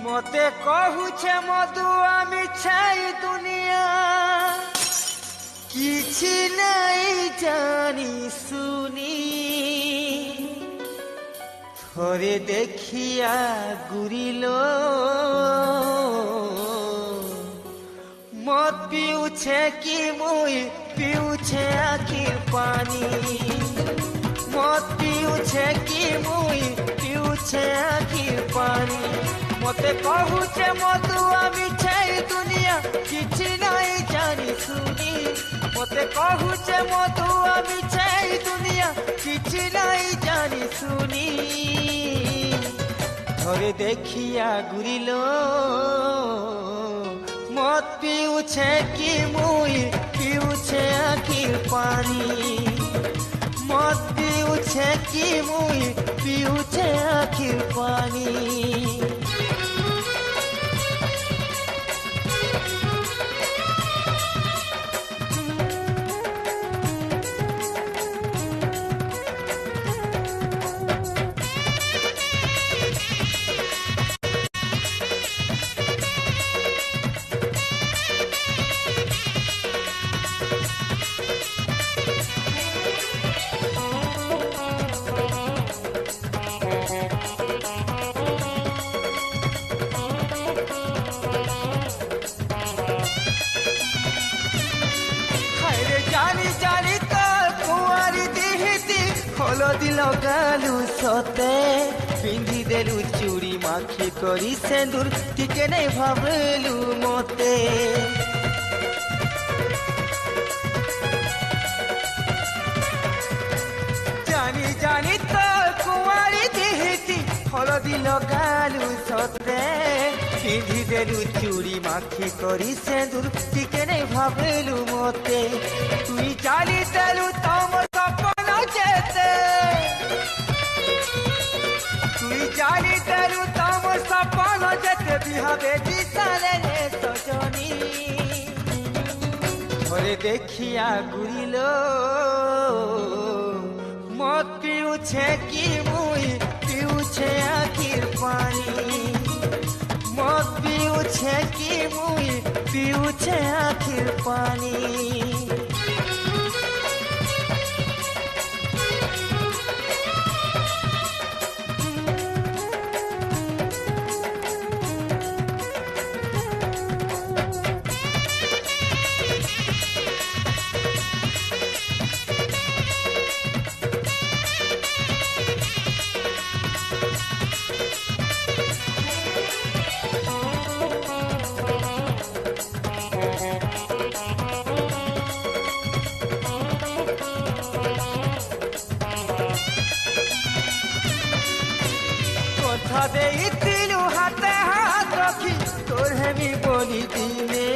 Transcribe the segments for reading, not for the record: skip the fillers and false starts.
মতে কহুছে মধু আমি ছাই দুনিয়া কিছু নাই জানি শুনি থরে দেখিয়া গুরিল মদ পিউছে কি মুই পিউছে আখির পানি মদ পিউছে কি মুই পিউছে আখির পানি মতে কহুছে মধু আমি ছাই দুনিয়া কিছু নাই জানি শুনি মতে কহুছে মধু আমি ছাই দুনিয়া কিছু নাই জানি শুনি ধরে দেখিয়া ঘুরিল মদ পিউছে কি মুই পিউছে আখির পানি মদ পিউছে কি মুই পিউছে আখির পানি হলদি লগালু সতে পিন্ধি দেলু চুড়ি মাখি করি সেন্দুর টিকে নাই ভাবলু মতে জানি জানি তো কুমারী দিহিতি হলদি লগালু সতে পিন্ধি দেলু চুড়ি মাখি করি সেন্দুর টিকে নাই ভাবলু মতে তুই জানি দেলু তম সপন যেতে তুই জানি দেলু তম সপন যেতে বিহাবে দিশালে সজনী ধরে দেখিয়া ঘুরিল মদ পিউছে কি মুই পিউছে আখির পানি মদ পিউছে কি মুই পিউছে আখির পানি কথা দেইতিলু হাতে হাত রাখি তোর হেমি বলি দিনে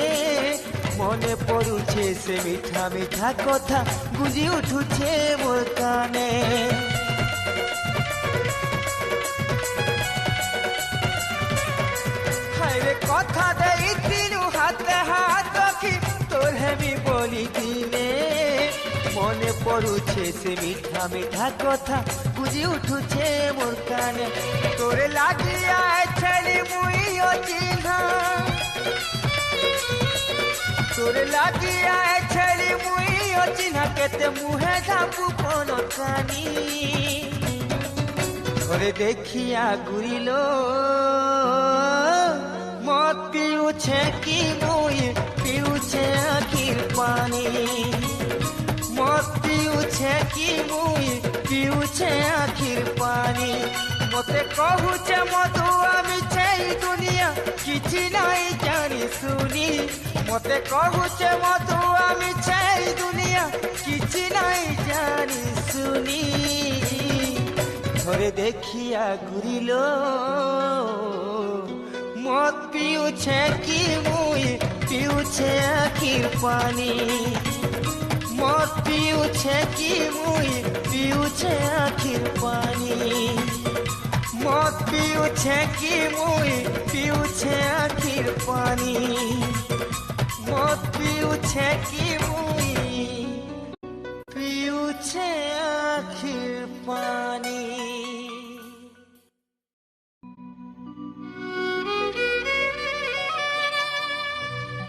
মনে পড়ুছে সে মিঠা মিঠা কথা গুঁজি উঠুছে মোর কানে হায়রে কথা দেইতিলু হাতে হাত রাখি তোর হেমি বলি দিনে মনে পড়ুছে সে মিঠা মিঠা কথা গুঁজি উঠুছে মোর কানে তোরে লাগিয়া ছেড়ি মুই অচিহ্না তোরে লাগিয়া ছেড়ি মুই অচিহ্না কেতে মুহে ঝাপু কোন কানি ধরে দেখিয়া ঘুরিল মদ পিউছে কি মুই পিউছে আখির পানি মদ পিউছে কি মুই পিউছে আখির পানি মতে কহুছে মধু আমি ছাই দুনিয়া কিছু নাই জানি শুনি মতে কহুছে মধু আমি ছাই দুনিয়া কিছু নাই জানি শুনি ধরে দেখিয়া ঘুরিল মদ পিউছে কি মুই পিউছে আখির পানি মদ পিউছে কি মুই পিউছে আখির পানি মদ পিউছে কি মুই পিউছে আখির পানি মদ পিউছে কি মুই পিউছে আখির পানি